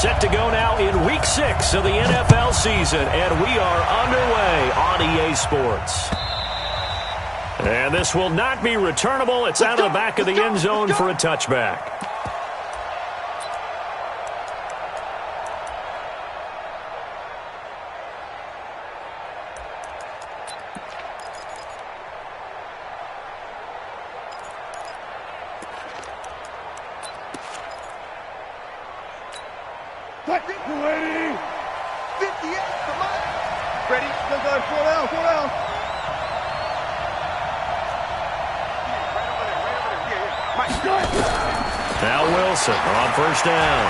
Set to go now in Week 6 of the NFL season, and we are underway on EA Sports. And this will not be returnable. It's out of the back of the end zone for a touchback. Ready? 58, come on. Ready? Go, go, 4 down, 4 down. Right over there. Yeah. Mike, now Wilson on first down.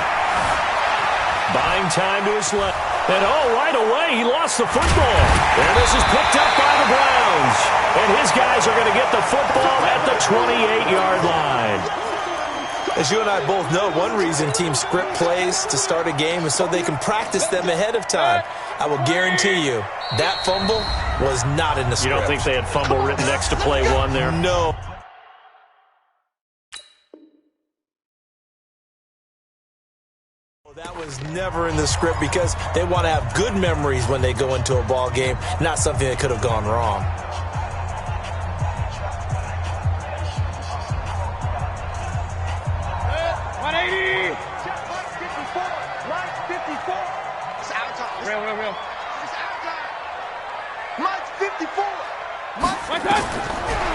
Buying time to his left. And right away, he lost the football. And this is picked up by the Browns. And his guys are going to get the football at the 28-yard line. As you and I both know, one reason teams script plays to start a game is so they can practice them ahead of time. I will guarantee you that fumble was not in the script. You don't think they had fumble written next to play one there? No. That was never in the script because they want to have good memories when they go into a ball game, not something that could have gone wrong.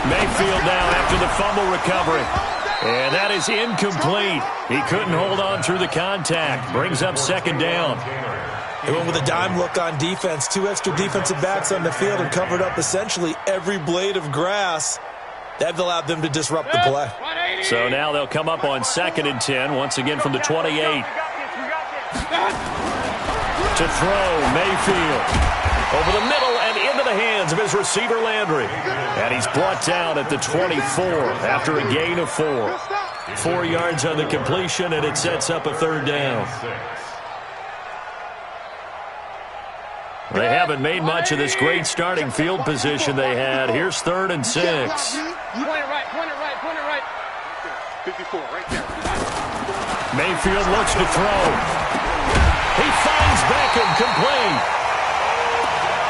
Mayfield now after the fumble recovery. And that is incomplete. He couldn't hold on through the contact. Brings up second down. They went with a dime look on defense. 2 extra defensive backs on the field and covered up essentially every blade of grass. That allowed them to disrupt the play. So now they'll come up on 2nd and 10, once again from the 28. To throw, Mayfield. Over the middle and into the hands of his receiver, Landry. And he's brought down at the 24 after a gain of 4. 4 yards on the completion, and it sets up a third down. They haven't made much of this great starting field position they had. Here's 3rd and 6. Point it right. 54, right there. Mayfield looks to throw. He finds Beckham complete.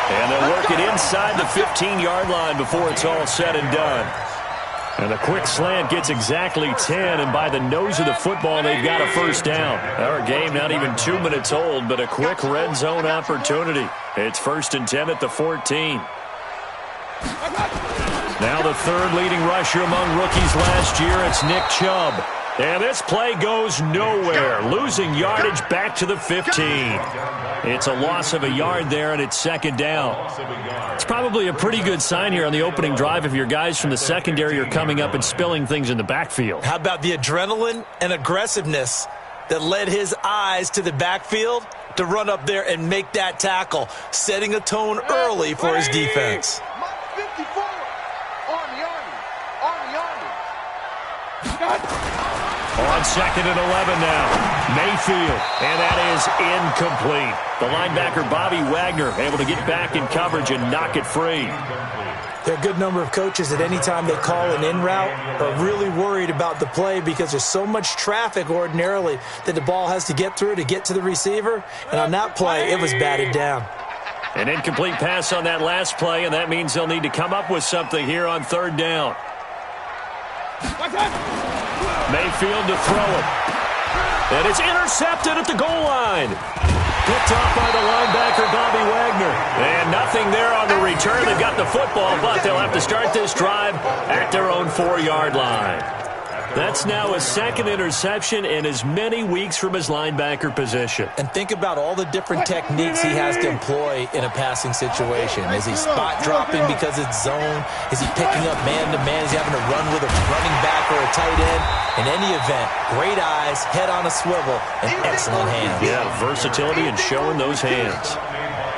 And they'll work it inside the 15-yard line before it's all said and done. And the quick slant gets exactly 10, and by the nose of the football, they've got a first down. Our game not even 2 minutes old, but a quick red zone opportunity. It's 1st and 10 at the 14. Now the 3rd leading rusher among rookies last year, it's Nick Chubb. And this play goes nowhere, losing yardage back to the 15. It's a loss of a yard there, and it's 2nd down. It's probably a pretty good sign here on the opening drive if your guys from the secondary are coming up and spilling things in the backfield. How about the adrenaline and aggressiveness that led his eyes to the backfield to run up there and make that tackle, setting a tone early for his defense. On 2nd and 11 now, Mayfield, and that is incomplete. The linebacker, Bobby Wagner, able to get back in coverage and knock it free. There are a good number of coaches at any time they call an in route are really worried about the play because there's so much traffic ordinarily that the ball has to get through to get to the receiver. And on that play, it was batted down. An incomplete pass on that last play, and that means they'll need to come up with something here on 3rd down. Mayfield to throw it. And it's intercepted at the goal line. Picked off by the linebacker, Bobby Wagner. And nothing there on the return. They've got the football, but they'll have to start this drive at their own 4-yard line. That's now a 2nd interception in as many weeks from his linebacker position. And think about all the different techniques he has to employ in a passing situation. Is he spot dropping because it's zone? Is he picking up man-to-man? Is he having to run with a running back or a tight end? In any event, great eyes, head on a swivel, and excellent hands. Yeah, versatility and showing those hands.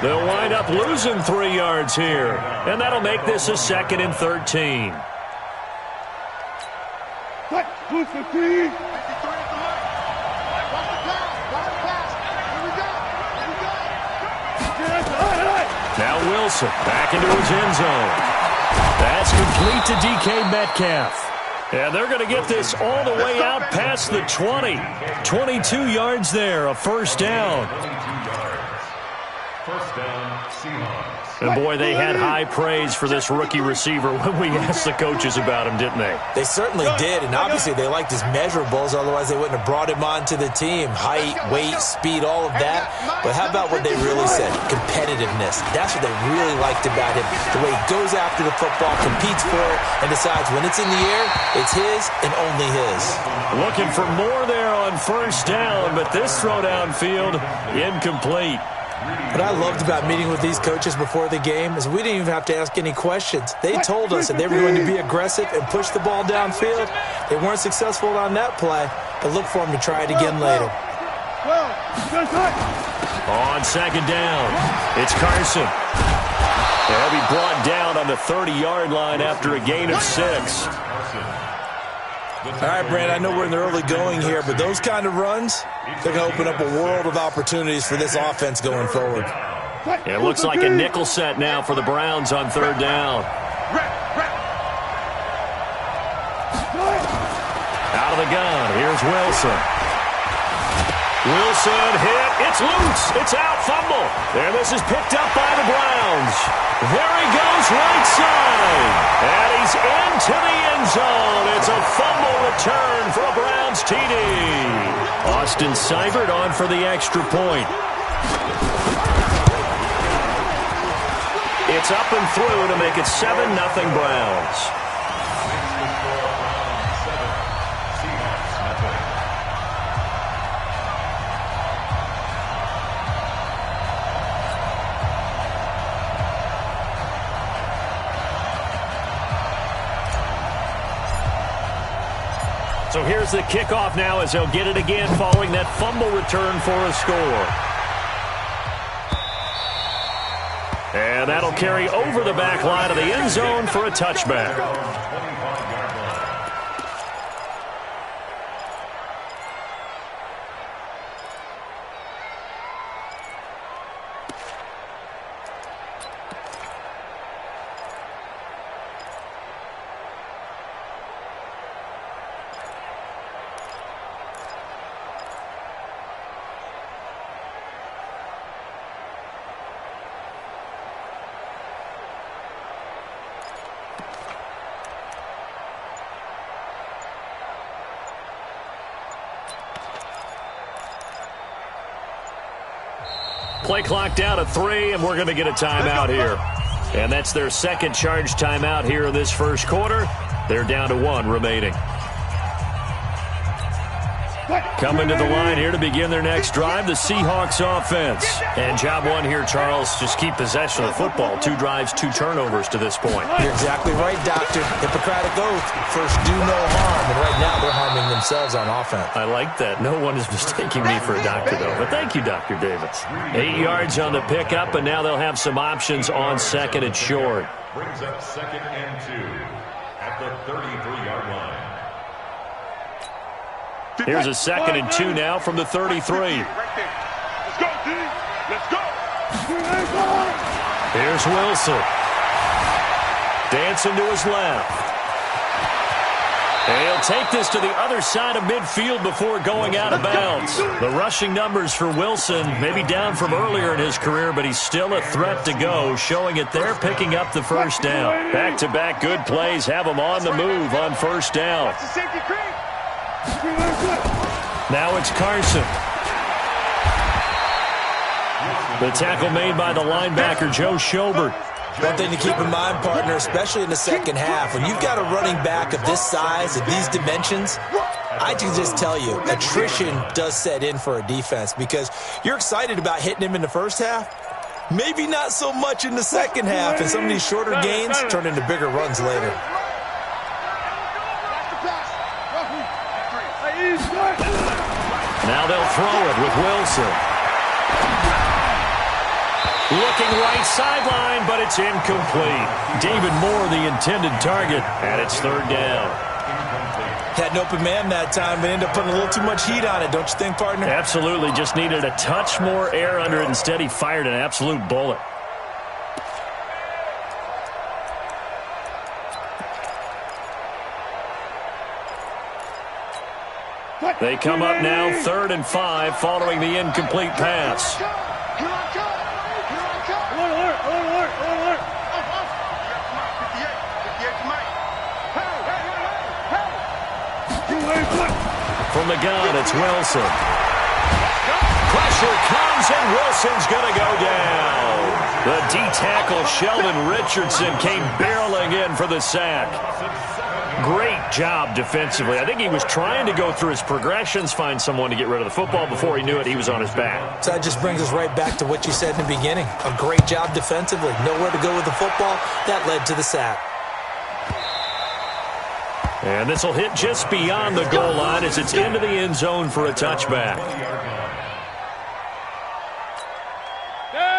They'll wind up losing 3 yards here, and that'll make this a 2nd and 13. Now Wilson back into his end zone. That's complete to DK Metcalf. And they're going to get this all the way out past the 20. 22 yards there, a first down. First down, Seahawks. And, boy, they had high praise for this rookie receiver when we asked the coaches about him, didn't they? They certainly did, and obviously they liked his measurables. Otherwise, they wouldn't have brought him onto the team. Height, weight, speed, all of that. But how about what they really said? Competitiveness. That's what they really liked about him. The way he goes after the football, competes for it, and decides when it's in the air, it's his and only his. Looking for more there on first down, but this throw downfield, incomplete. What I loved about meeting with these coaches before the game is we didn't even have to ask any questions. They told us that they were going to be aggressive and push the ball downfield. They weren't successful on that play, but look for them to try it again later. On second down, it's Carson. They'll be brought down on the 30-yard line after a gain of 6. All right, Brand, I know we're in the early going here, but those kind of runs, they're going to open up a world of opportunities for this offense going forward. It looks like a nickel set now for the Browns on third down. Out of the gun, here's Wilson. Wilson hit, it's loose, it's out, fumble. And this is picked up by the Browns. There he goes, right side. And he's into the end zone. It's a fumble return for a Browns TD. Austin Seibert on for the extra point. It's up and through to make it 7-0 Browns. So here's the kickoff now as they'll get it again following that fumble return for a score. And that'll carry over the back line of the end zone for a touchback. Play clock down to 3, and we're going to get a timeout here. And that's their second charge timeout here in this first quarter. They're down to 1 remaining. Coming to the line here to begin their next drive, the Seahawks offense. And job one here, Charles, just keep possession of the football. 2 drives, 2 turnovers to this point. You're exactly right, Doctor. Hippocratic oath. First, do no harm. And right now, they're harming themselves on offense. I like that. No one is mistaking me for a doctor, though. But thank you, Dr. Davis. 8 yards on the pickup, and now they'll have some options on second and short. Brings up 2nd and 2 at the 33-yard line. Here's a 2nd and 2 now from the 33. Let's go, D. Let's go. Here's Wilson. Dancing to his left. And he'll take this to the other side of midfield before going out of bounds. The rushing numbers for Wilson maybe down from earlier in his career, but he's still a threat to go, showing it there, picking up the first down. Back-to-back good plays have him on the move on first down. Now it's Carson. The tackle made by the linebacker, Joe Schobert. One thing to keep in mind, partner, especially in the second half, when you've got a running back of this size and these dimensions, I can just tell you, attrition does set in for a defense because you're excited about hitting him in the first half. Maybe not so much in the second half, and some of these shorter gains turn into bigger runs later. Now they'll throw it with Wilson. Looking right sideline, but it's incomplete. David Moore, the intended target, and it's third down. Had an open man that time, but ended up putting a little too much heat on it, don't you think, partner? Absolutely. Just needed a touch more air under it. Instead, he fired an absolute bullet. They come up now 3rd and 5 following the incomplete pass. From the gun, it's Wilson. Pressure comes, and Wilson's going to go down. The D-tackle, Sheldon Richardson, came barreling in for the sack. Great job defensively. I think he was trying to go through his progressions, find someone to get rid of the football. Before he knew it, he was on his back. So that just brings us right back to what you said in the beginning. A great job defensively. Nowhere to go with the football. That led to the sack. And this will hit just beyond the goal line as it's into the end zone for a touchback.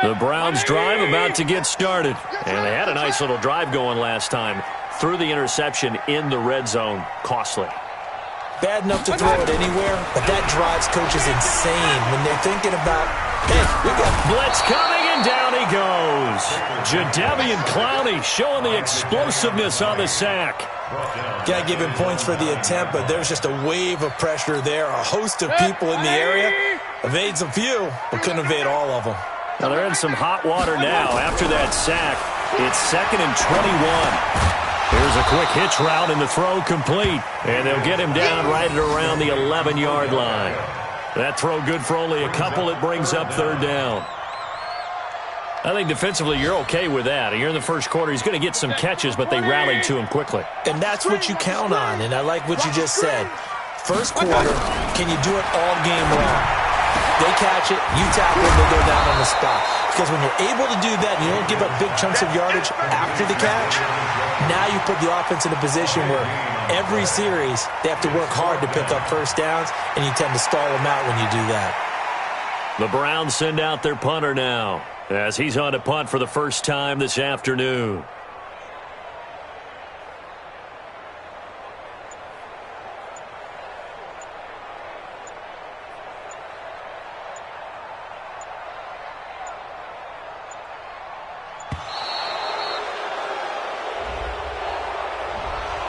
The Browns drive about to get started. And they had a nice little drive going last time. Threw the interception in the red zone. Costly. Bad enough to throw it anywhere, but that drives coaches insane when they're thinking about, hey, we got blitz coming, and down he goes. Jadeveon Clowney showing the explosiveness on the sack. Got to give him points for the attempt, but there's just a wave of pressure there. A host of people in the area. Evades a few, but couldn't evade all of them. Now they're in some hot water now. After that sack, it's 2nd and 21. Here's a quick hitch route, and the throw complete. And they'll get him down right at around the 11-yard line. That throw good for only a couple. It brings up 3rd down. I think defensively you're okay with that. You're in the first quarter. He's going to get some catches, but they rallied to him quickly. And that's what you count on, and I like what you just said. First quarter, can you do it all game long? They catch it, you tackle it, they go down on the spot. Because when you're able to do that and you don't give up big chunks of yardage after the catch, now you put the offense in a position where every series they have to work hard to pick up first downs, and you tend to stall them out when you do that. The Browns send out their punter now as he's on to punt for the first time this afternoon.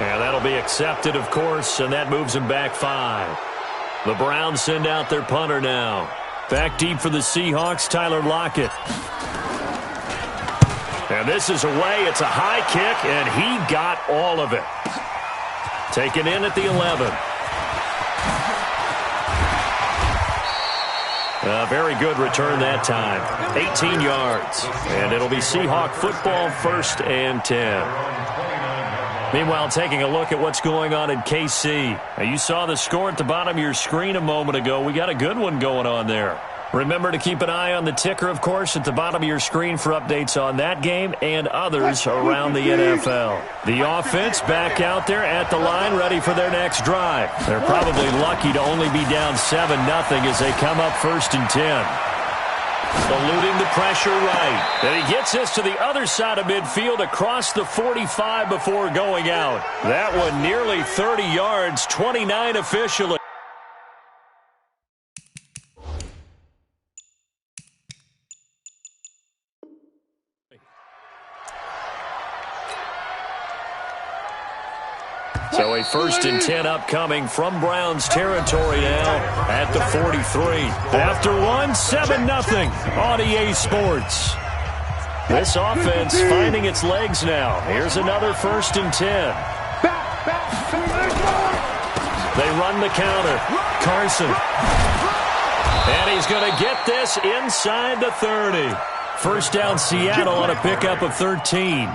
And that'll be accepted, of course, and that moves him back 5. The Browns send out their punter now. Back deep for the Seahawks, Tyler Lockett. And this is away. It's a high kick, and he got all of it. Taken in at the 11. A very good return that time. 18 yards. And it'll be Seahawk football, 1st and 10. Meanwhile, taking a look at what's going on in KC. Now, you saw the score at the bottom of your screen a moment ago. We got a good one going on there. Remember to keep an eye on the ticker, of course, at the bottom of your screen for updates on that game and others around the NFL. The offense back out there at the line, ready for their next drive. They're probably lucky to only be down 7-0 as they come up 1st and 10. Eluding the pressure right. And he gets this to the other side of midfield across the 45 before going out. That one nearly 30 yards, 29 officially. So a 1st and 10 upcoming from Browns territory now at the 43. After one, 7-0 on EA Sports. This offense finding its legs now. Here's another 1st and 10. They run the counter. Carson. And he's going to get this inside the 30. First down Seattle on a pickup of 13.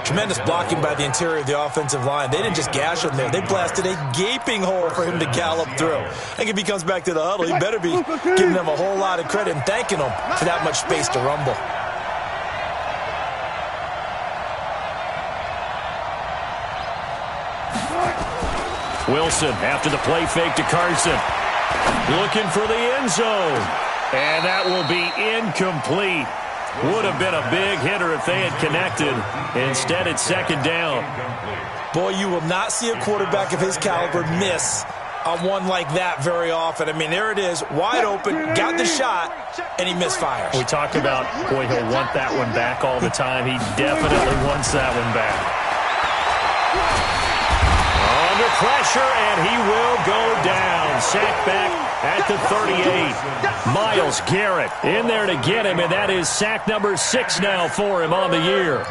Tremendous blocking by the interior of the offensive line. They didn't just gash him there. They blasted a gaping hole for him to gallop through. I think if he comes back to the huddle, he better be giving them a whole lot of credit and thanking them for that much space to rumble. Wilson after the play fake to Carson. Looking for the end zone. And that will be incomplete. Would have been a big hitter if they had connected. Instead, it's 2nd down. Boy, you will not see a quarterback of his caliber miss on one like that very often. I mean, there it is, wide open, got the shot, and he misfires. We talk about, boy, he'll want that one back all the time. He definitely wants that one back. Oh, Under pressure, and he will go down. Sacked back at the 38. Myles Garrett in there to get him, and that is sack number 6 now for him on the year.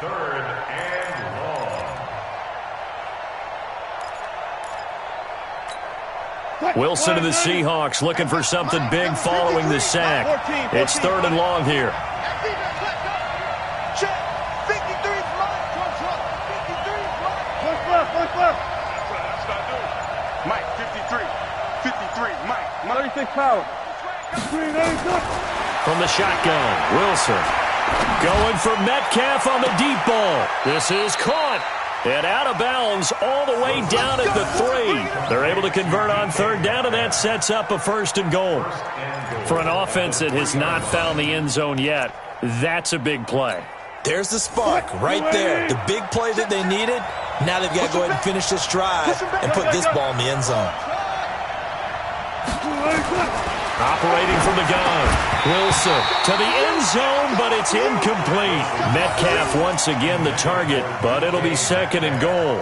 Third and long. Wilson to the Seahawks looking for something big following the sack. It's 3rd and long here. Mike, 53. 53, Mike. 36 power. From the shotgun, Wilson going for Metcalf on the deep ball. This is caught. And out of bounds all the way down at the 3. They're able to convert on 3rd down, and that sets up a 1st and goal. For an offense that has not found the end zone yet, that's a big play. There's the spark right there. The big play that they needed. Now they've got to go ahead and finish this drive and put this ball in the end zone. Operating from the gun. Wilson to the end zone, but it's incomplete. Metcalf once again the target, but it'll be 2nd and goal.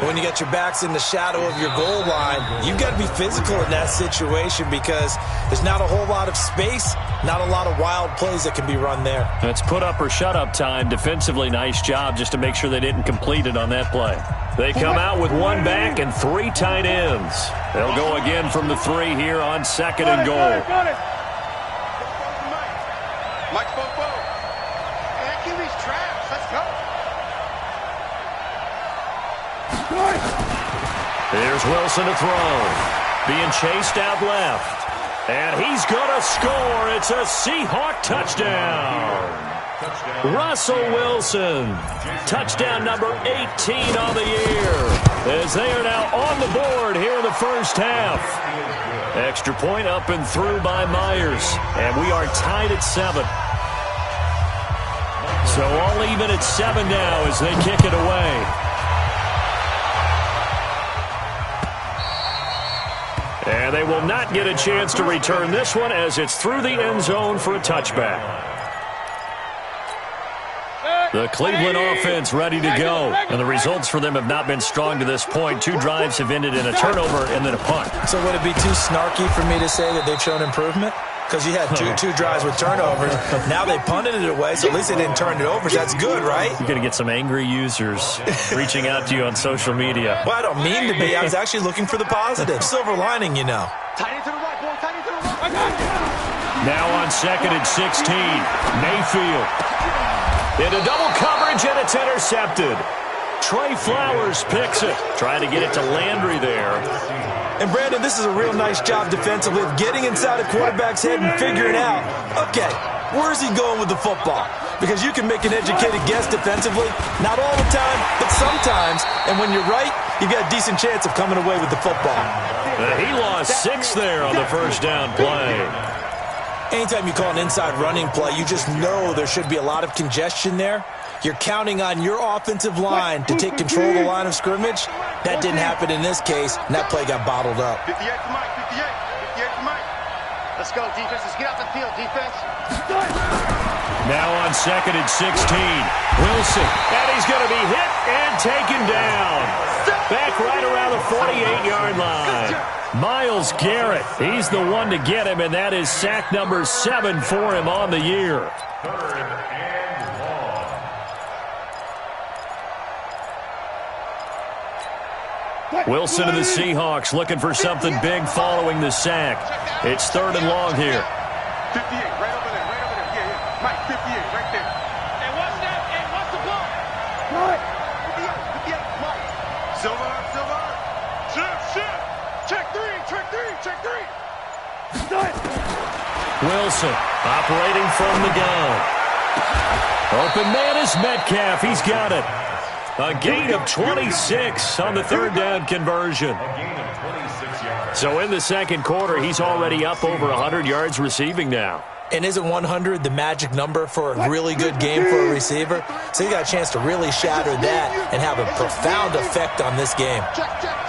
When you got your backs in the shadow of your goal line, you've got to be physical in that situation because there's not a whole lot of space, not a lot of wild plays that can be run there. It's put up or shut up time. Defensively, nice job just to make sure they didn't complete it on that play. They come out with 1 back and 3 tight ends. They'll go again from the 3 here on 2nd and goal. Mike, Bobo. And that QB's traps. Let's go. Here's Wilson to throw. Being chased out left. And he's going to score. It's a Seahawk touchdown. Russell Wilson. Touchdown number 18 on the year. As they are now on the board here in the first half. Extra point up and through by Myers. And we are tied at 7. So all even at 7 now as they kick it away. And they will not get a chance to return this one as it's through the end zone for a touchback. The Cleveland offense ready to go. And the results for them have not been strong to this point. 2 drives have ended in a turnover and then a punt. So would it be too snarky for me to say that they've shown improvement? Because you had two drives with turnovers. Now they punted it away, so at least they didn't turn it over. So that's good, right? You're going to get some angry users reaching out to you on social media. Well, I don't mean to be. I was actually looking for the positive. Silver lining, you know. Tight into the right, boy. Tight into the right. I got you. Now on 2nd and 16, Mayfield. Into double coverage, and it's intercepted. Trey Flowers picks it. Trying to get it to Landry there. And, Brandon, this is a real nice job defensively of getting inside a quarterback's head and figuring out, okay, where's he going with the football? Because you can make an educated guess defensively, not all the time, but sometimes. And when you're right, you've got a decent chance of coming away with the football. He lost 6 there on the first down play. Anytime you call an inside running play, you just know there should be a lot of congestion there. You're counting on your offensive line to take control of the line of scrimmage. That didn't happen in this case, and that play got bottled up. 58 to Mike, 58. 58 to Mike. Let's go, defense. Let's get out the field, defense. Now on 2nd and 16, Wilson. And he's going to be hit and taken down. Back right around the 48-yard line. Myles Garrett, he's the one to get him, and that is sack number 7 for him on the year. 3rd and long. Wilson and the Seahawks looking for something big following the sack. It's 3rd and long here. 58, right over there, right over there. Yeah. Mike, 58, right there. And what's that? And what's the ball? Good. 58, Mike. Silver. Shift. Check 3. Wilson operating from the gun. Open man is Metcalf. He's got it. A gain of 26 on the 3rd down conversion. A gain of 26 yards. So in the second quarter, he's already up over 100 yards receiving now. And isn't 100 the magic number for a really good game for a receiver? So you got a chance to really shatter that and have a profound effect on this game. Check it out,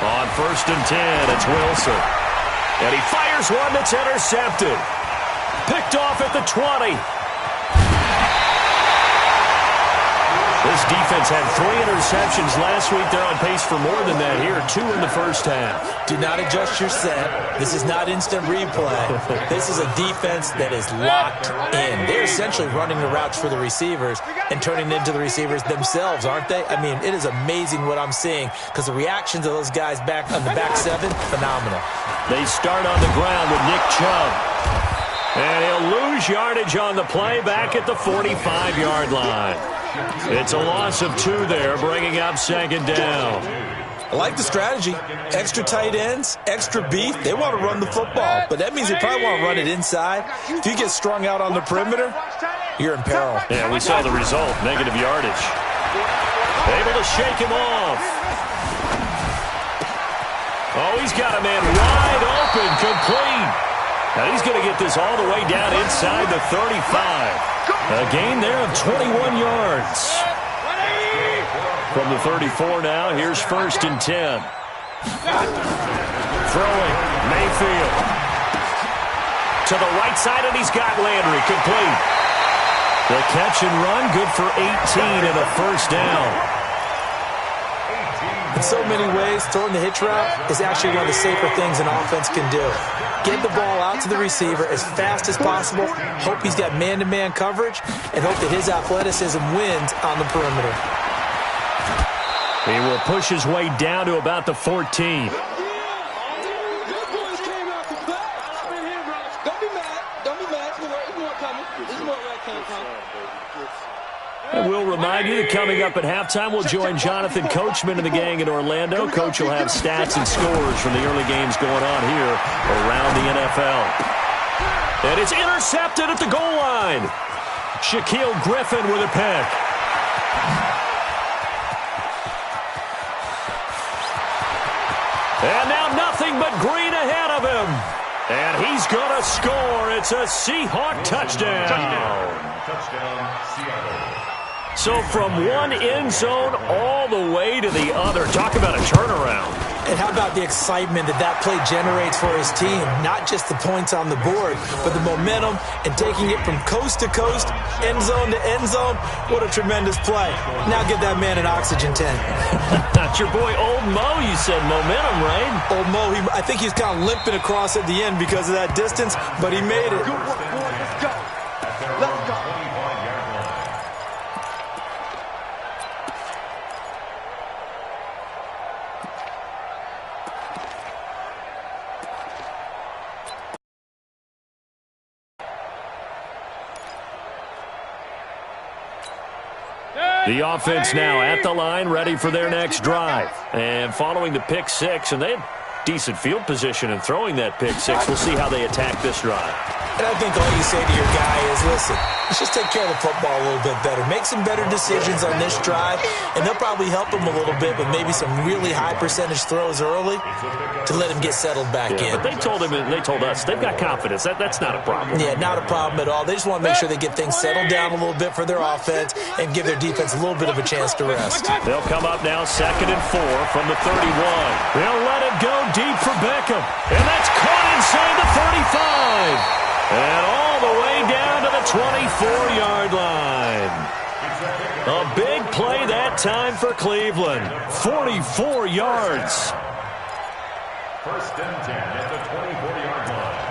On 1st and 10, it's Wilson. And he fires one that's intercepted. Picked off at the 20. This defense had 3 interceptions last week. They're on pace for more than that here. 2 in the first half. Do not adjust your set. This is not instant replay. This is a defense that is locked in. They're essentially running the routes for the receivers and turning it into the receivers themselves, aren't they? I mean, it is amazing what I'm seeing because the reactions of those guys back on the back 7, phenomenal. They start on the ground with Nick Chubb. And he'll lose yardage on the play back at the 45-yard line. It's a loss of 2 there, bringing up second down. I like the strategy. Extra tight ends, extra beef. They want to run the football, but that means they probably want to run it inside. If you get strung out on the perimeter, you're in peril. Yeah, we saw the result, negative yardage. Able to shake him off. Oh, he's got a man wide open, complete. Now he's going to get this all the way down inside the 35. A gain there of 21 yards. From the 34 now, here's 1st and 10. Throwing, Mayfield. To the right side, and he's got Landry, complete. The catch and run, good for 18 and a first down. In so many ways, throwing the hitch route is actually one of the safer things an offense can do. Get the ball out to the receiver as fast as possible, hope he's got man-to-man coverage, and hope that his athleticism wins on the perimeter. He will push his way down to about the 14. And we'll remind you that coming up at halftime, we'll join Jonathan Coachman and the gang in Orlando. Coach will have stats and scores from the early games going on here around the NFL. And it's intercepted at the goal line. Shaquille Griffin with a pick. And now nothing but green ahead of him. And he's going to score. It's a Seahawk touchdown. Touchdown, Seattle. So from one end zone all the way to the other. Talk about a turnaround. And how about the excitement that that play generates for his team? Not just the points on the board, but the momentum and taking it from coast to coast, end zone to end zone. What a tremendous play. Now give that man an oxygen tank. Not your boy Old Mo, you said momentum, right? Old Mo, I think he's kind of limping across at the end because of that distance, but he made it. Good work, boys. Let's go. Let's go. The offense now at the line, ready for their next drive. And following the pick 6, and they had decent field position in throwing that pick 6. We'll see how they attack this drive. And I think all you say to your guy is, listen, let's just take care of the football a little bit better. Make some better decisions on this drive, and they'll probably help him a little bit, but maybe some really high percentage throws early to let him get settled back in. But they told him, and they told us, they've got confidence. That's not a problem. Yeah, not a problem at all. They just want to make sure they get things settled down a little bit for their offense and give their defense a little bit of a chance to rest. They'll come up now 2nd and 4 from the 31. They'll let it go deep for Beckham, and that's caught inside the 35. And all the way down to the 24-yard line. A big play that time for Cleveland. 44 yards. 1st and 10 at the 24-yard line.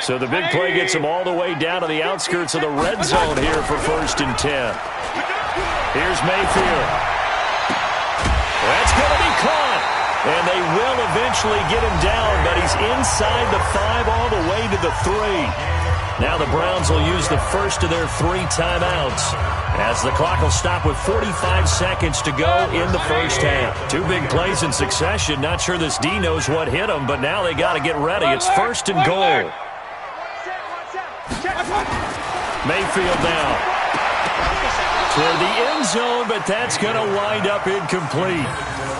So the big play gets them all the way down to the outskirts of the red zone here for 1st and 10. Here's Mayfield. That's going to be caught. And they will eventually get him down, but he's inside the 5 all the way to the 3. Now the Browns will use the first of their 3 timeouts as the clock will stop with 45 seconds to go in the first half. 2 big plays in succession. Not sure this D knows what hit them, but now they got to get ready. It's 1st and goal. Mayfield now toward the end zone, but that's going to wind up incomplete.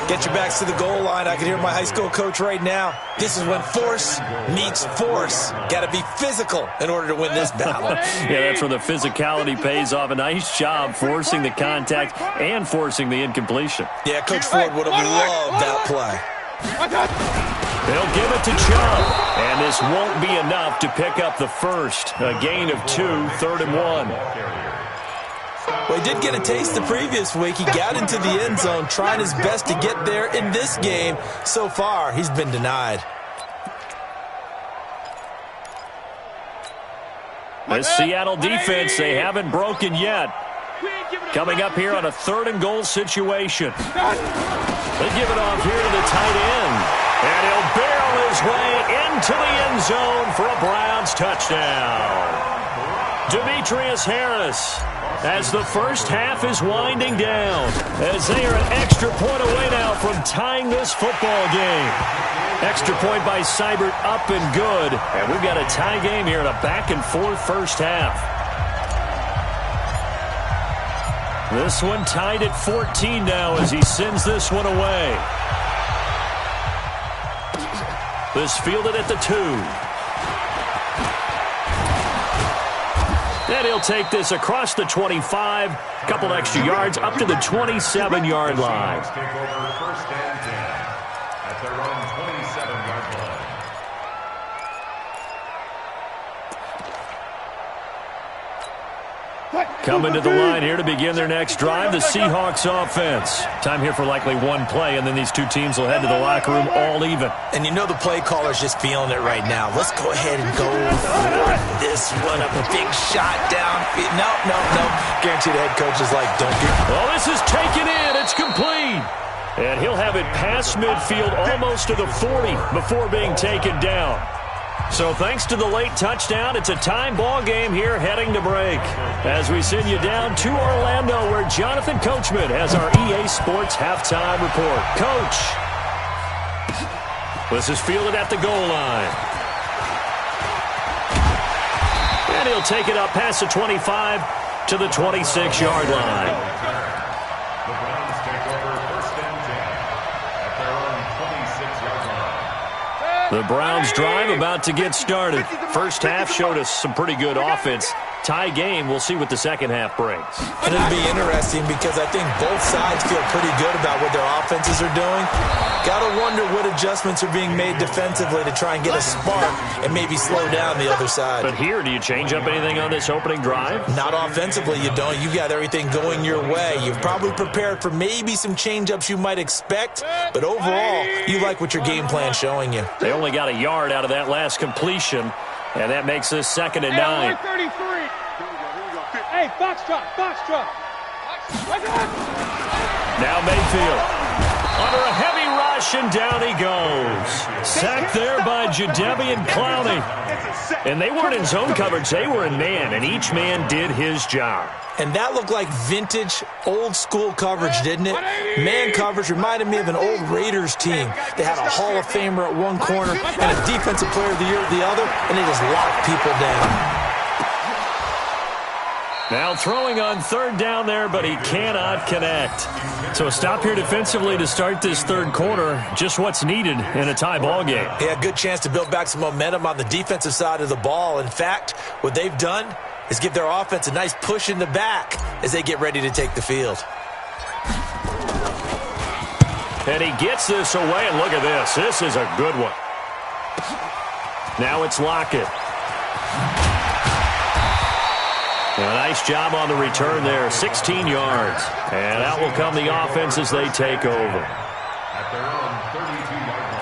Get your backs to the goal line. I can hear my high school coach right now. This is when force meets force. Got to be physical in order to win this battle. Yeah, that's where the physicality pays off. A nice job forcing the contact and forcing the incompletion. Yeah, Coach Ford would have loved that play. They'll give it to Chubb. And this won't be enough to pick up the first. A gain of 2, 3rd and 1. Well, he did get a taste the previous week. He got into the end zone trying his best to get there in this game. So far, he's been denied. The Seattle defense, they haven't broken yet. Coming up here on a 3rd and goal situation. They give it off here to the tight end. And he'll barrel his way into the end zone for a Browns touchdown. Demetrius Harris, as the first half is winding down, as they are an extra point away now from tying this football game. Extra point by Seibert up and good. And we've got a tie game here in a back-and-forth first half. This one tied at 14 now as he sends this one away. This fielded at the 2. And he'll take this across the 25. Couple extra yards up to the 27-yard line. Take over 1st and 10 at their own 27-yard line. Coming to the line here to begin their next drive, the Seahawks offense. Time here for likely one play, and then these two teams will head to the locker room all even. And you know the play caller's just feeling it right now. Let's go ahead and go for this one. A big shot down. No. Guarantee the head coach is like, don't do it. Well, this is taken in. It's complete. And he'll have it past midfield almost to the 40 before being taken down. So thanks to the late touchdown, it's a tie ball game here heading to break. As we send you down to Orlando, where Jonathan Coachman has our EA Sports halftime report. Coach, this is fielded at the goal line. And he'll take it up past the 25 to the 26-yard line. The Browns take over 1st and 10 at their own 26-yard line. The Browns drive about to get started. First half showed us some pretty good offense. Tie game, we'll see what the second half brings. And it'll be interesting because I think both sides feel pretty good about what their offenses are doing. Got to wonder what adjustments are being made defensively to try and get a spark and maybe slow down the other side. But here, do you change up anything on this opening drive? Not offensively, you don't. You got everything going your way. You've probably prepared for maybe some change-ups you might expect, but overall, you like what your game plan's showing you. They only got a yard out of that last completion, and that makes this 2nd and 9. 133. Hey, box drop. Now Mayfield under a heavy rush, and down he goes. Sacked there by Jadeveon Clowney. And they weren't in zone coverage. They were in man, and each man did his job. And that looked like vintage, old-school coverage, didn't it? Man coverage reminded me of an old Raiders team. They had a Hall of Famer at one corner and a Defensive Player of the Year at the other, and they just locked people down. Now throwing on 3rd down there, but he cannot connect. So a stop here defensively to start this 3rd quarter. Just what's needed in a tie ball game. Yeah, good chance to build back some momentum on the defensive side of the ball. In fact, what they've done is give their offense a nice push in the back as they get ready to take the field. And he gets this away, and look at this. This is a good one. Now it's Lockett. A nice job on the return there, 16 yards. And out will come the offense as they take over. At their own 32-yard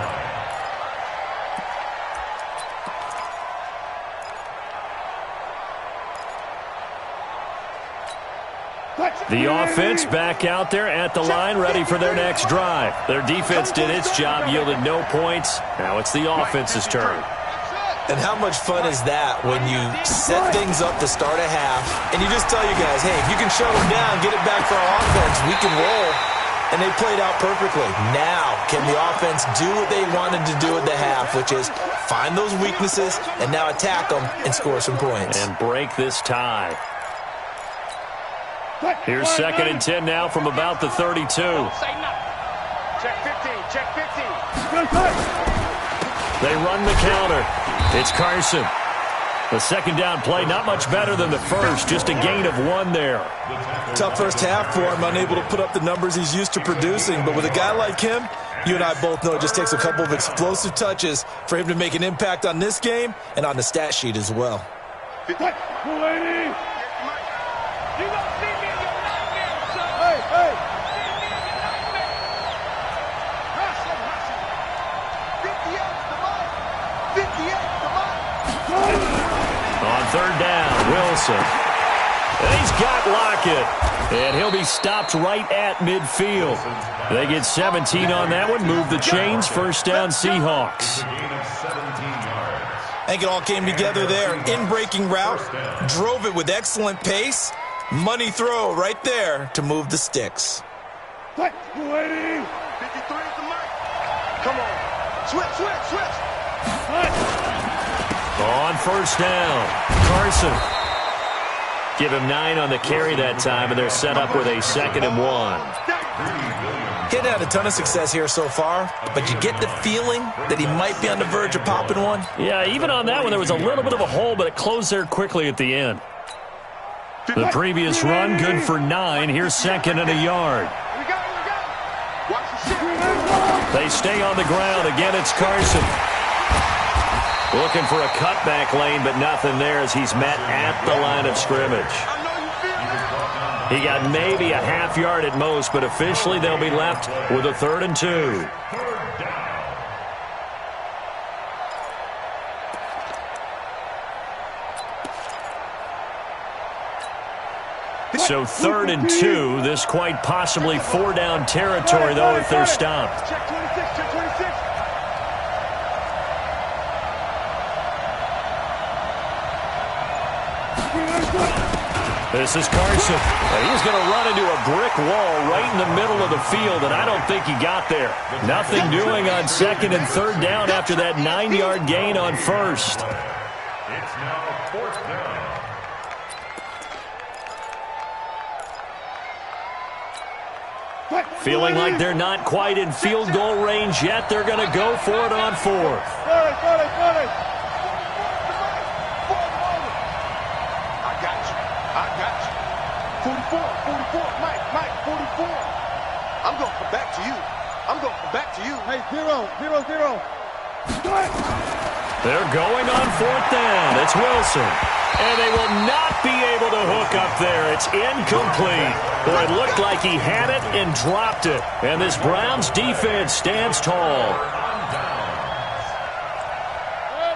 line. The offense back out there at the line, ready for their next drive. Their defense did its job, yielded no points. Now it's the offense's turn. And how much fun is that when you set things up to start a half and you just tell you guys, hey, if you can shut them down, get it back for our offense, we can roll. And they played out perfectly. Now, can the offense do what they wanted to do at the half, which is find those weaknesses and now attack them and score some points. And break this tie. Here's 2nd and 10 now from about the 32. Check 15. They run the counter. It's Carson. The second down play, not much better than the first, just a gain of 1 there. Tough first half for him, unable to put up the numbers he's used to producing. But with a guy like him, you and I both know it just takes a couple of explosive touches for him to make an impact on this game and on the stat sheet as well. On third down, Wilson. And he's got Lockett. And he'll be stopped right at midfield. They get 17 on that one. Move the chains. First down, Seahawks. I think it all came together there. In-breaking route. Drove it with excellent pace. Money throw right there to move the sticks. 53 is the mic. Come on. Switch. On first down, Carson. Give him 9 on the carry that time, and they're set up with a 2nd and 1. He'd had a ton of success here so far, but you get the feeling that he might be on the verge of popping one. Yeah, even on that one, there was a little bit of a hole, but it closed there quickly at the end. The previous run, good for 9. Here's 2nd and a yard. They stay on the ground. Again, it's Carson. Looking for a cutback lane, but nothing there as he's met at the line of scrimmage. He got maybe a half yard at most, but officially they'll be left with a 3rd and 2. So 3rd and 2. This quite possibly 4-down territory, though, if they're stopped. Check 26. This is Carson. He's going to run into a brick wall right in the middle of the field, and I don't think he got there. Nothing doing on 2nd and 3rd down after that 9-yard gain on 1st. It's now 4th down. Feeling like they're not quite in field goal range yet. They're going to go for it on 4th. I got you. 44, Mike, 44. I'm going to come back to you. Hey, 0. They're going on 4th down. It's Wilson. And they will not be able to hook up there. It's incomplete. Well, it looked like he had it and dropped it. And this Browns defense stands tall.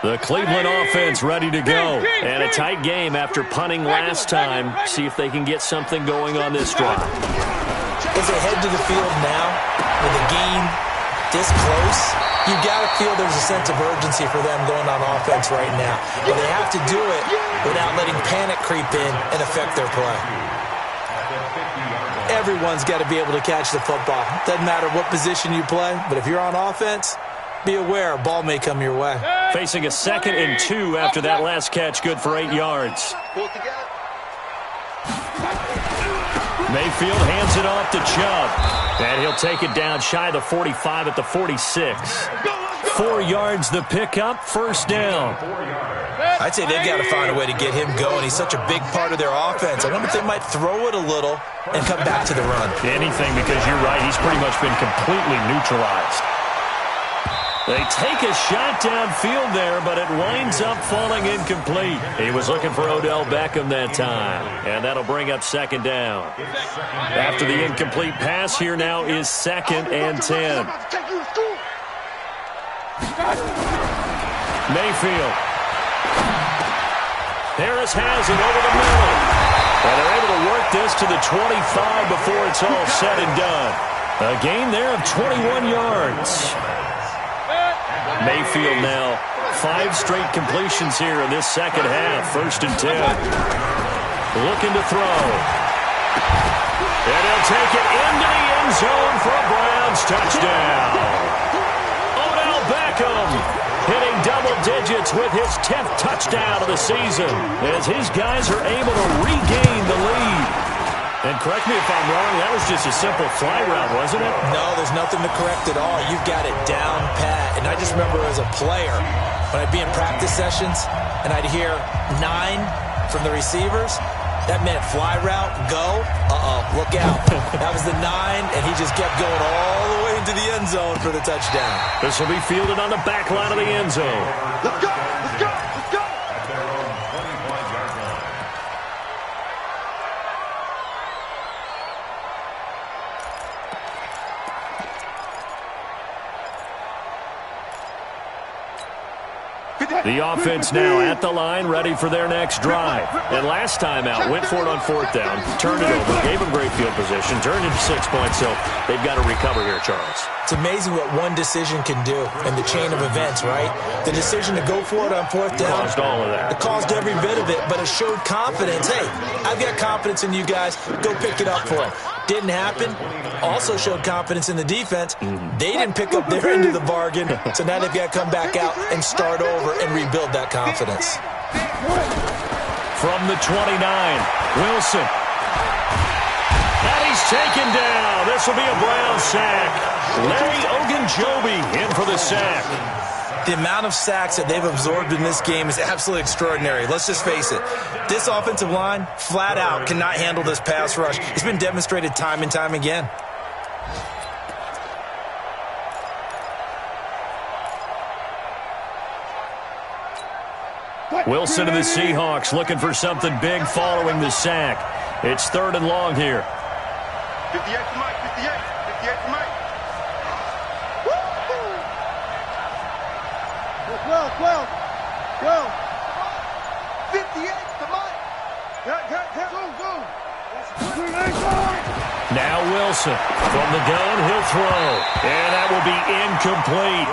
The Cleveland offense ready to go. And a tight game after punting last time. See if they can get something going on this drive. As they head to the field now, with the game this close, you got to feel there's a sense of urgency for them going on offense right now. But they have to do it without letting panic creep in and affect their play. Everyone's got to be able to catch the football. Doesn't matter what position you play, but if you're on offense, be aware a ball may come your way. Facing a 2nd and 2 after that last catch, good for 8 yards. Mayfield hands it off to Chubb. And he'll take it down shy of the 45 at the 46. 4 yards the pickup, 1st down. I'd say they've got to find a way to get him going. He's such a big part of their offense. I wonder if they might throw it a little and come back to the run. Anything, because you're right, he's pretty much been completely neutralized. They take a shot downfield there, but it winds up falling incomplete. He was looking for Odell Beckham that time, and that'll bring up 2nd down. After the incomplete pass, here now is 2nd and 10. Mayfield. Harris has it over the middle. And they're able to work this to the 25 before it's all said and done. A gain there of 21 yards. Mayfield now 5 straight completions here in this second half. 1st and 10. Looking to throw. And he'll take it into the end zone for a Browns touchdown. Odell Beckham hitting double digits with his 10th touchdown of the season as his guys are able to regain the lead. And correct me if I'm wrong, that was just a simple fly route, wasn't it? No, there's nothing to correct at all. You've got it down pat. And I just remember as a player, when I'd be in practice sessions and I'd hear 9 from the receivers, that meant fly route, go, look out. That was the 9, and he just kept going all the way into the end zone for the touchdown. This will be fielded on the back line of the end zone. Let's go! Let's go! Let's go! At their own 25-yard line. The offense now at the line, ready for their next drive. And last time out, went for it on 4th down, turned it over, gave them great field position, turned into 6 points, so they've got to recover here, Charles. It's amazing what one decision can do in the chain of events, right? The decision to go for it on 4th down. Caused all of that. It caused every bit of it, but it showed confidence. Hey, I've got confidence in you guys. Go pick it up for them. Didn't happen. Also showed confidence in the defense. They didn't pick up their end of the bargain, so now they've got to come back out and start over and rebuild that confidence. From the 29, Wilson. And he's taken down. This will be a Brown sack. Larry Ogunjobi in for the sack. The amount of sacks that they've absorbed in this game is absolutely extraordinary. Let's just face it. This offensive line, flat out, cannot handle this pass rush. It's been demonstrated time and time again. Wilson and the Seahawks looking for something big following the sack. It's 3rd and long here. 58 to Mike, 58. 58 to Mike. 12, 12, 12. 58 to Mike. Go. Now Wilson from the gun, he'll throw. And that will be incomplete.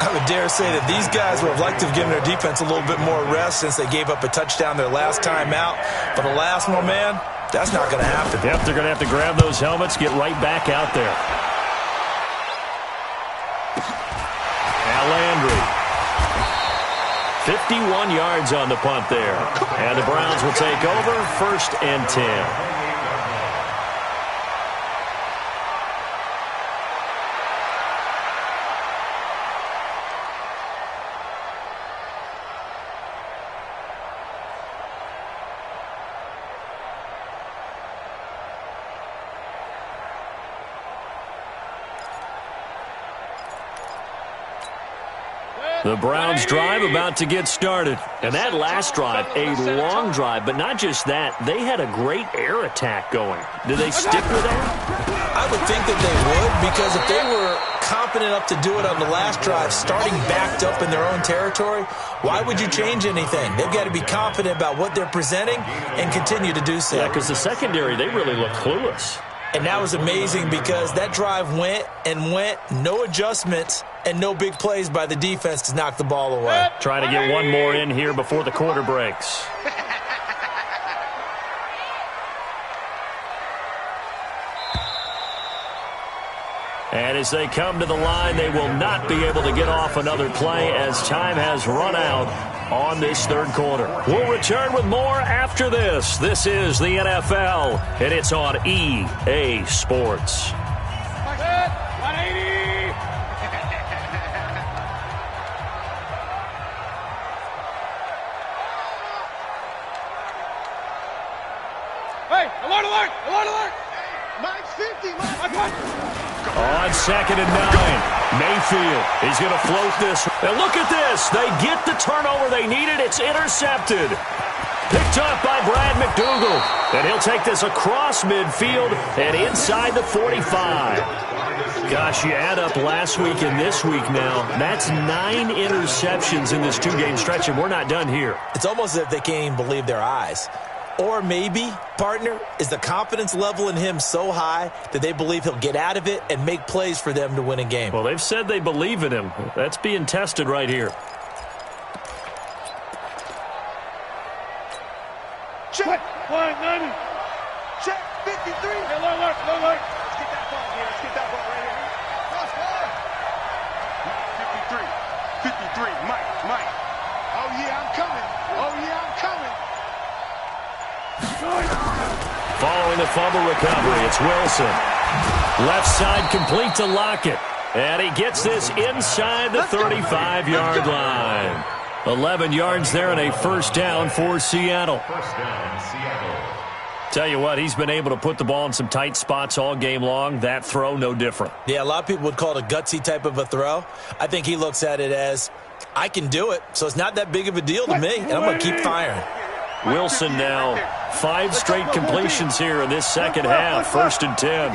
I would dare say that these guys would have liked to have given their defense a little bit more rest since they gave up a touchdown their last time out. But alas, my man, that's not going to happen. Yep, they're going to have to grab those helmets, get right back out there. Now Landry. 51 yards on the punt there. And the Browns will take over, 1st and 10. The Browns drive about to get started. And that last drive, a long drive, but not just that. They had a great air attack going. Do they stick with that? I would think that they would, because if they were confident enough to do it on the last drive, starting backed up in their own territory, why would you change anything? They've got to be confident about what they're presenting and continue to do so. Yeah, because the secondary, they really look clueless. And that was amazing because that drive went and went, no adjustments, and no big plays by the defense to knock the ball away. Trying to get one more in here before the quarter breaks. And as they come to the line, they will not be able to get off another play as time has run out on this 3rd quarter. We'll return with more after this. This is the NFL, and it's on EA Sports. 180. Hey, alert, alert, alert, alert. Mike 50, Mike. On 2nd and 9, Mayfield is going to float this. And look at this. They get the turnover they needed. It's intercepted. Picked up by Brad McDougal. And he'll take this across midfield and inside the 45. Gosh, you add up last week and this week now. That's 9 interceptions in this 2-game stretch, and we're not done here. It's almost as if they can't even believe their eyes. Or maybe, partner, is the confidence level in him so high that they believe he'll get out of it and make plays for them to win a game. Well, they've said they believe in him. That's being tested right here. Check. 190. Check. 53. Hey, look. Let's get that ball here. Let's get that ball right here. Cross ball. 53. Mike. Oh, yeah, I'm coming. Following following the fumble recovery. It's Wilson. Left side complete to Lockett. And he gets this inside the 35-yard line. 11 yards there and a first down for Seattle. First down, Seattle. Tell you what, he's been able to put the ball in some tight spots all game long. That throw, no different. Yeah, a lot of people would call it a gutsy type of a throw. I think he looks at it as, I can do it, so it's not that big of a deal to me, and I'm going to keep firing. Wilson now 5 straight completions here in this second half. 1st and 10.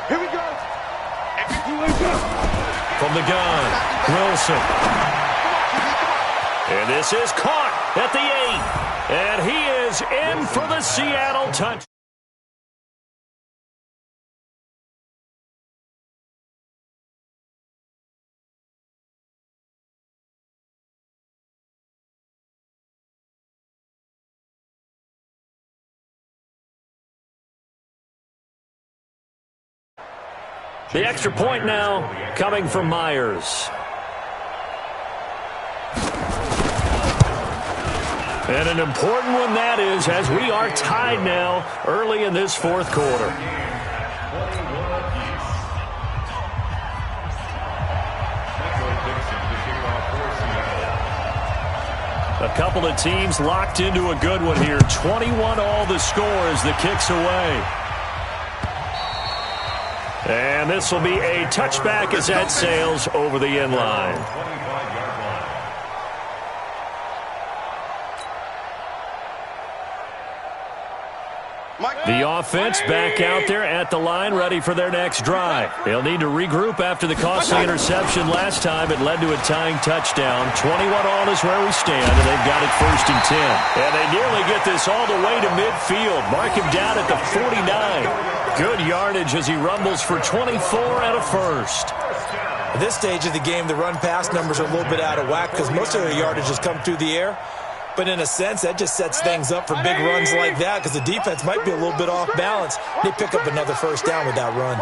Here we go. From the gun, Wilson. And this is caught at the 8. And he is in for the Seattle touchdown. The extra point now coming from Myers. And an important one that is, as we are tied now early in this 4th quarter. A couple of teams locked into a good one here. 21 all the score as the kick's away. And this will be a touchback as that sails over the end line. The offense back out there at the line, ready for their next drive. They'll need to regroup after the costly interception last time. It led to a tying touchdown. 21 all is where we stand, and they've got it 1st and 10. And they nearly get this all the way to midfield. Mark him down at the 49. Good yardage as he rumbles for 24 and a first. At this stage of the game, the run-pass numbers are a little bit out of whack because most of their yardage has come through the air. But in a sense, that just sets things up for big runs like that because the defense might be a little bit off balance. They pick up another first down with that run.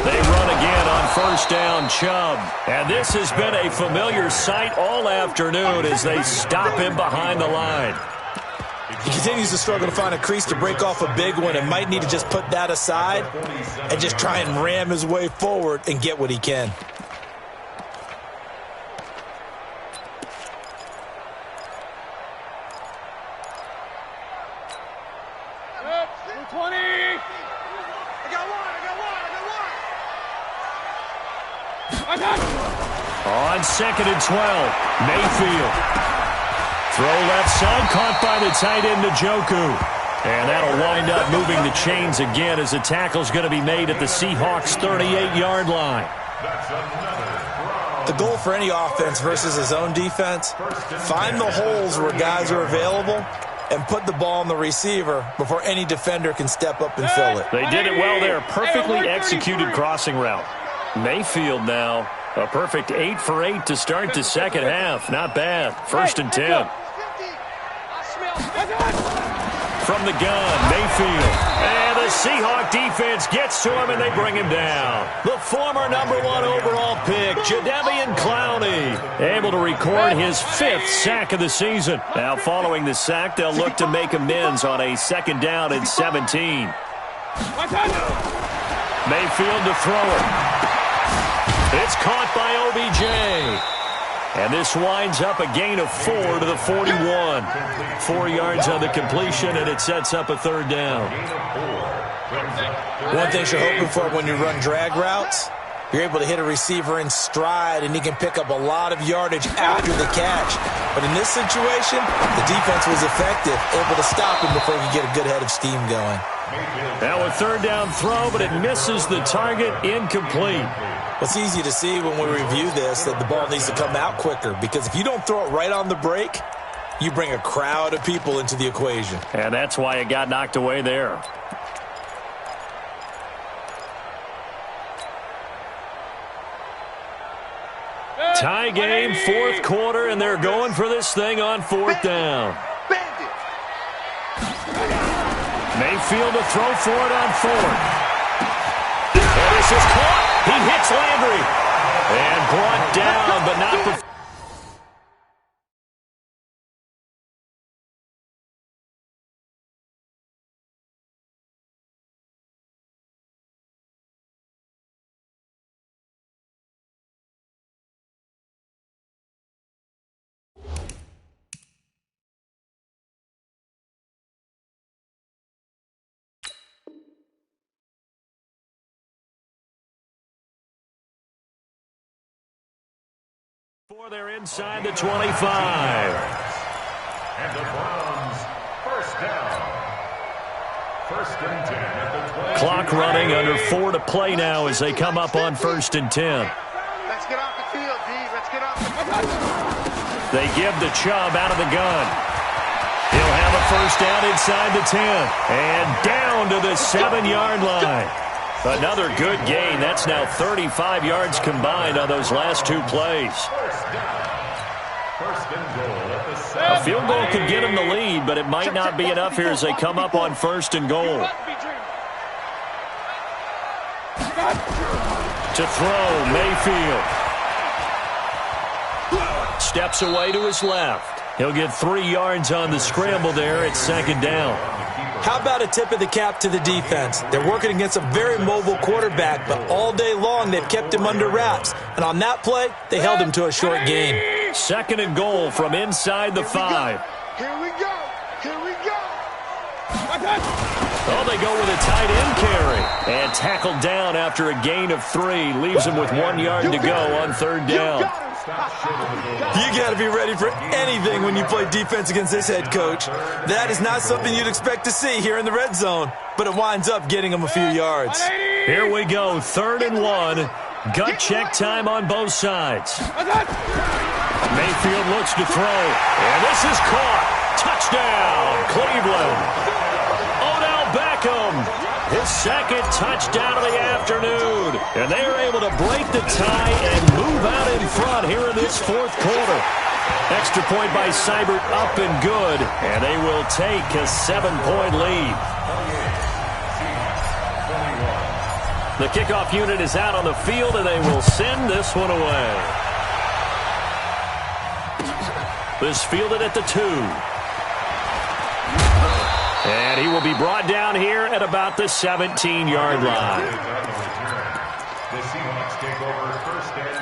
They run again on 1st down, Chubb. And this has been a familiar sight all afternoon as they stop him behind the line. He continues to struggle to find a crease to break off a big one and might need to just put that aside and just try and ram his way forward and get what he can. On 2nd and 12, Mayfield. Throw left side, caught by the tight end Njoku. And that'll wind up moving the chains again as the tackle's going to be made at the Seahawks' 38-yard line. The goal for any offense versus his own defense, find the holes where guys are available and put the ball on the receiver before any defender can step up and fill it. They did it well there. Perfectly executed crossing route. Mayfield now, a perfect 8 for 8 to start the second half. Not bad. 1st and 10. From the gun, Mayfield. And the Seahawk defense gets to him, and they bring him down. The former #1 overall pick, Jadeveon Clowney, able to record his 5th sack of the season. Now, following the sack, they'll look to make amends on a 2nd down and 17. Mayfield to throw it. It's caught by OBJ. And this winds up a gain of 4 to the 41. 4 yards on the completion, and it sets up a 3rd down. One thing you're hoping for when you run drag routes, you're able to hit a receiver in stride, and he can pick up a lot of yardage after the catch. But in this situation, the defense was effective, able to stop him before he could get a good head of steam going. Now a 3rd down throw, but it misses the target, incomplete. It's easy to see when we review this that the ball needs to come out quicker because if you don't throw it right on the break, you bring a crowd of people into the equation. And that's why it got knocked away there. Tie game, 4th quarter, and they're going for this thing on 4th down. Mayfield to throw for it on 4th. And this is caught. He hits Landry. And brought down, but not before. They're inside the 25. And the Browns, first down. First and 10 at the 20. Clock running, under 4 to play now as they come up on 1st and 10. Let's get off the field, D. Let's get off the field. They give the Chubb out of the gun. He'll have a first down inside the 10. And down to the 7-yard line. Another good gain. That's now 35 yards combined on those last 2 plays. First and goal at the A field goal could get them the lead, but it might not be enough here as they come up on 1st and goal. To throw, Mayfield. Steps away to his left. He'll get 3 yards on the scramble there at 2nd down. How about a tip of the cap to the defense? They're working against a very mobile quarterback, but all day long they've kept him under wraps. And on that play, they held him to a short gain. 2nd and goal from inside the 5. Here we go. Here we go. Oh, they go with a tight end carry. And tackled down after a gain of 3. Leaves him with 1 yard to go on 3rd down. You got to be ready for anything when you play defense against this head coach. That is not something you'd expect to see here in the red zone, but it winds up getting him a few yards. Here we go, 3rd and 1. Gut check time on both sides. Mayfield looks to throw, and this is caught. Touchdown, Cleveland. Odell Beckham, his 2nd touchdown of the afternoon. And they are able to break the tie and move out in front here in this 4th quarter. Extra point by Seibert, up and good. And they will take a 7-point lead. The kickoff unit is out on the field, and they will send this one away. This fielded at the 2. And he will be brought down here at about the 17-yard line. The Seahawks take over first and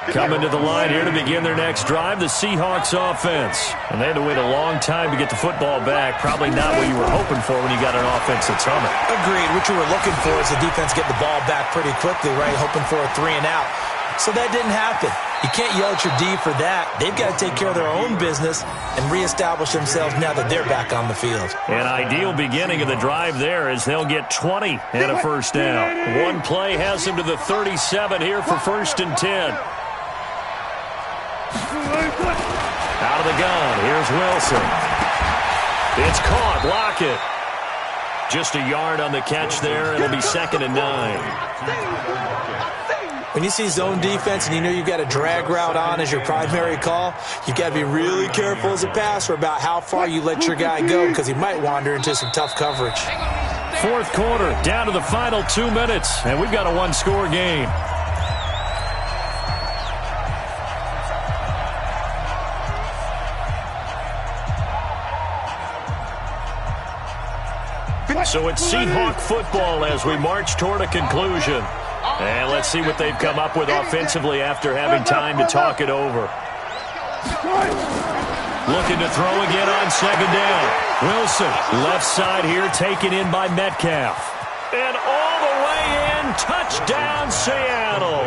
10. Coming to the line here to begin their next drive, the Seahawks offense. And they had to wait a long time to get the football back. Probably not what you were hoping for when you got an offense that's humming. Agreed. What you were looking for is the defense get the ball back pretty quickly, right? Hoping for a 3 and out. So that didn't happen. You can't yell at your D for that. They've got to take care of their own business and reestablish themselves now that they're back on the field. An ideal beginning of the drive there as they'll get 20 and a first down. One play has them to the 37 here for 1st and 10. Out of the gun, here's Wilson. It's caught, Lockett. Just a yard on the catch there. It'll be 2nd and 9. When you see zone defense and you know you've got a drag route on as your primary call, you've got to be really careful as a passer about how far you let your guy go because he might wander into some tough coverage. 4th quarter, down to the final 2 minutes, and we've got a 1-score game. So it's Seahawk football as we march toward a conclusion. And let's see what they've come up with offensively after having time to talk it over. Looking to throw again on 2nd down. Wilson, left side here, taken in by Metcalf. And all the way in, touchdown Seattle.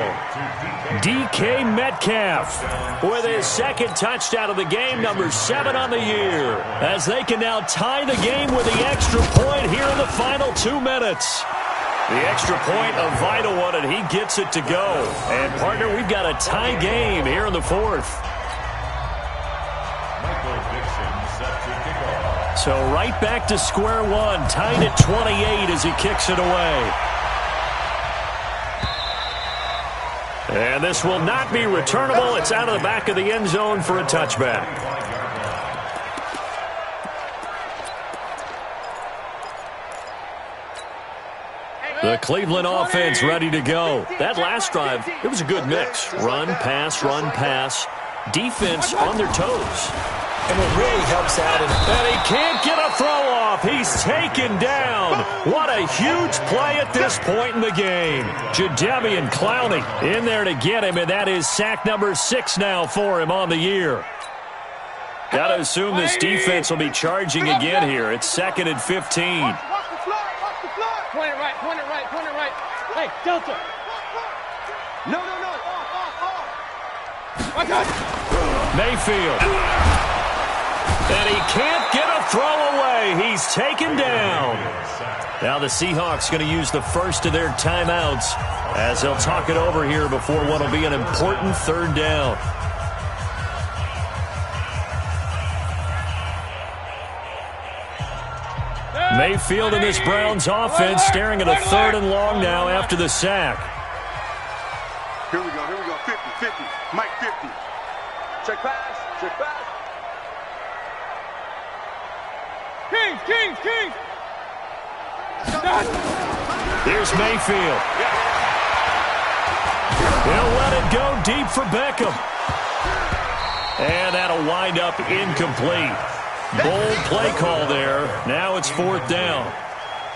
DK Metcalf with his 2nd touchdown of the game, number 7 on the year. As they can now tie the game with the extra point here in the final 2 minutes. The extra point, a vital one, and he gets it to go. And, partner, we've got a tie game here in the 4th. So right back to square one, tied at 28 as he kicks it away. And this will not be returnable. It's out of the back of the end zone for a touchback. The Cleveland offense ready to go. That last drive, it was a good mix. Run, pass. Defense on their toes. And it really helps out. And he can't get a throw off. He's taken down. What a huge play at this point in the game. Jadeveon Clowney in there to get him, and that is sack number 6 now for him on the year. Got to assume this defense will be charging again here. It's 2nd and 15. Point it right. Hey, Delta. No. Mayfield. And he can't get a throw away. He's taken down. Now the Seahawks going to use the first of their timeouts as they'll talk it over here before what will be an important third down. Mayfield and this Browns offense staring at a 3rd and long now after the sack. Here we go, 50, Mike 50. Check pass. Kings. Here's Mayfield. He'll let it go deep for Beckham. And that'll wind up incomplete. Bold play call there. Now it's 4th down.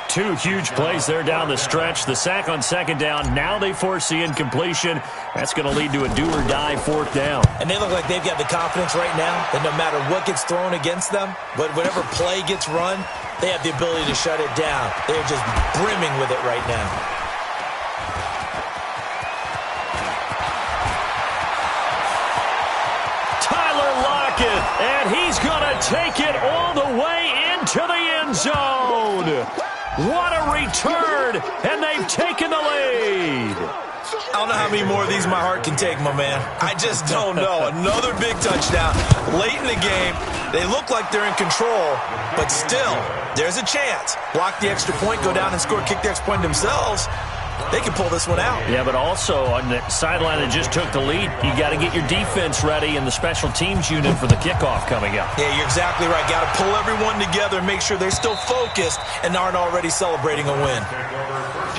2 huge plays there down the stretch. The sack on 2nd down. Now they force the incompletion. That's going to lead to a do-or-die 4th down. And they look like they've got the confidence right now that no matter what gets thrown against them, but whatever play gets run, they have the ability to shut it down. They're just brimming with it right now. And he's going to take it all the way into the end zone. What a return, and they've taken the lead. I don't know how many more of these my heart can take, my man. I just don't know. Another big touchdown late in the game. They look like they're in control, but still, there's a chance. Block the extra point, go down and score, kick the extra point themselves. They can pull this one out. Yeah, but also on the sideline that just took the lead, you got to get your defense ready and the special teams unit for the kickoff coming up. Yeah, you're exactly right. Got to pull everyone together and make sure they're still focused and aren't already celebrating a win. At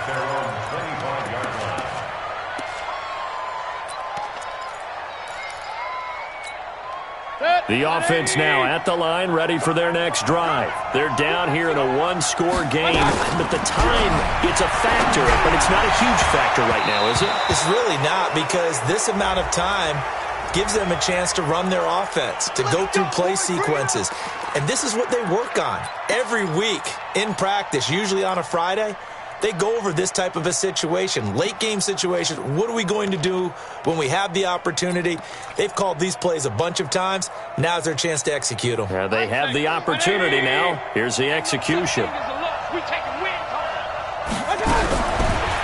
their own 25-yard line. The offense now at the line, ready for their next drive. They're down here in a 1-score game, but the time, it's a factor, but it's not a huge factor right now, is it? It's really not, because this amount of time gives them a chance to run their offense, to go through play sequences. And this is what they work on every week in practice, usually on a Friday. They go over this type of a situation, late game situation. What are we going to do when we have the opportunity? They've called these plays a bunch of times. Now's their chance to execute them. Yeah, they have the opportunity now. Here's the execution.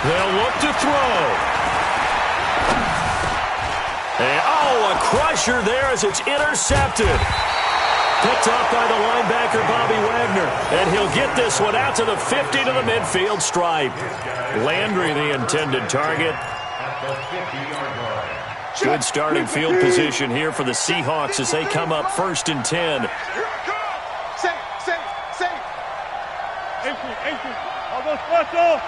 They'll look to throw. And, a crusher there as it's intercepted. Picked up by the linebacker, Bobby Wagner. And he'll get this one out to the 50 to the midfield stripe. Landry, the intended target. Good starting field position here for the Seahawks as they come up 1st and 10. Safe. I'll go special.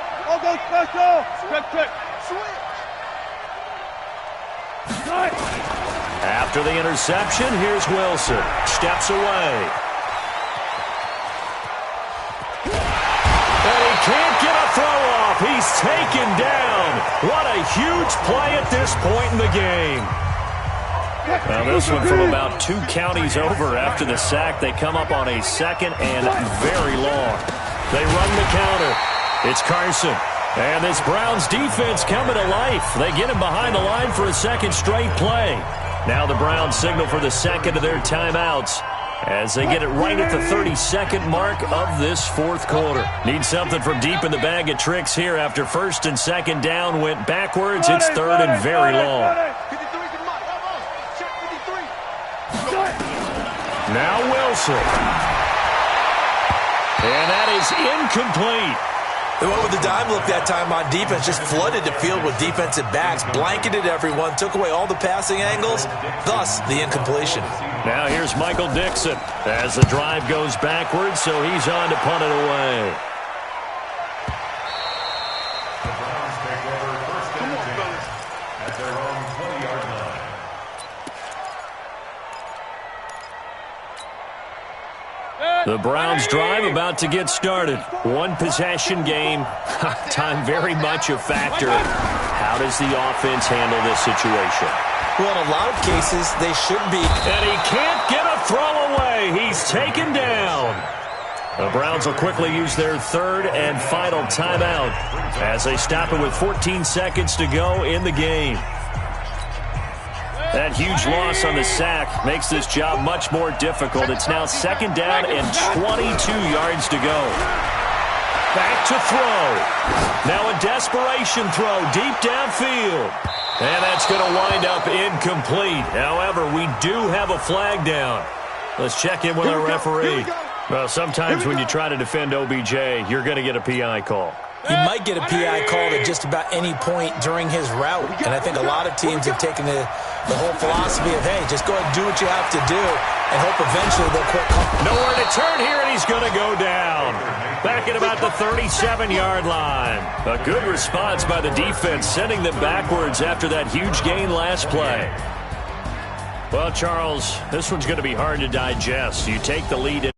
Check. Switch. After the interception, here's Wilson. Steps away. And he can't get a throw off. He's taken down. What a huge play at this point in the game. Now this one from about 2 counties over after the sack. They come up on a 2nd and very long. They run the counter. It's Carson. And this Browns defense coming to life. They get him behind the line for a 2nd straight play. Now the Browns signal for the 2nd of their timeouts as they get it right at the 32nd mark of this 4th quarter. Need something from deep in the bag of tricks here after 1st and 2nd down went backwards. It's 3rd and very long. Now Wilson. And that is incomplete. They went with the dime look that time on defense, just flooded the field with defensive backs, blanketed everyone, took away all the passing angles, thus the incompletion. Now here's Michael Dixon as the drive goes backwards, so he's on to punt it away. The Browns take over 1st and 10 at their own 20-yard line. The Browns drive about to get started. 1 possession game. Time very much a factor. How does the offense handle this situation? Well, in a lot of cases, they should be. And he can't get a throw away. He's taken down. The Browns will quickly use their 3rd and final timeout as they stop it with 14 seconds to go in the game. That huge loss on the sack makes this job much more difficult. It's now 2nd down and 22 yards to go. Back to throw. Now a desperation throw deep downfield. And that's going to wind up incomplete. However, we do have a flag down. Let's check in with our referee. Well, sometimes when you try to defend OBJ, you're going to get a PI call. You might get a PI called at just about any point during his route. And I think a lot of teams have taken the whole philosophy of, hey, just go ahead and do what you have to do and hope eventually they'll quit calling. Nowhere to turn here, and he's going to go down. Back at about the 37-yard line. A good response by the defense, sending them backwards after that huge gain last play. Well, Charles, this one's going to be hard to digest. You take the lead in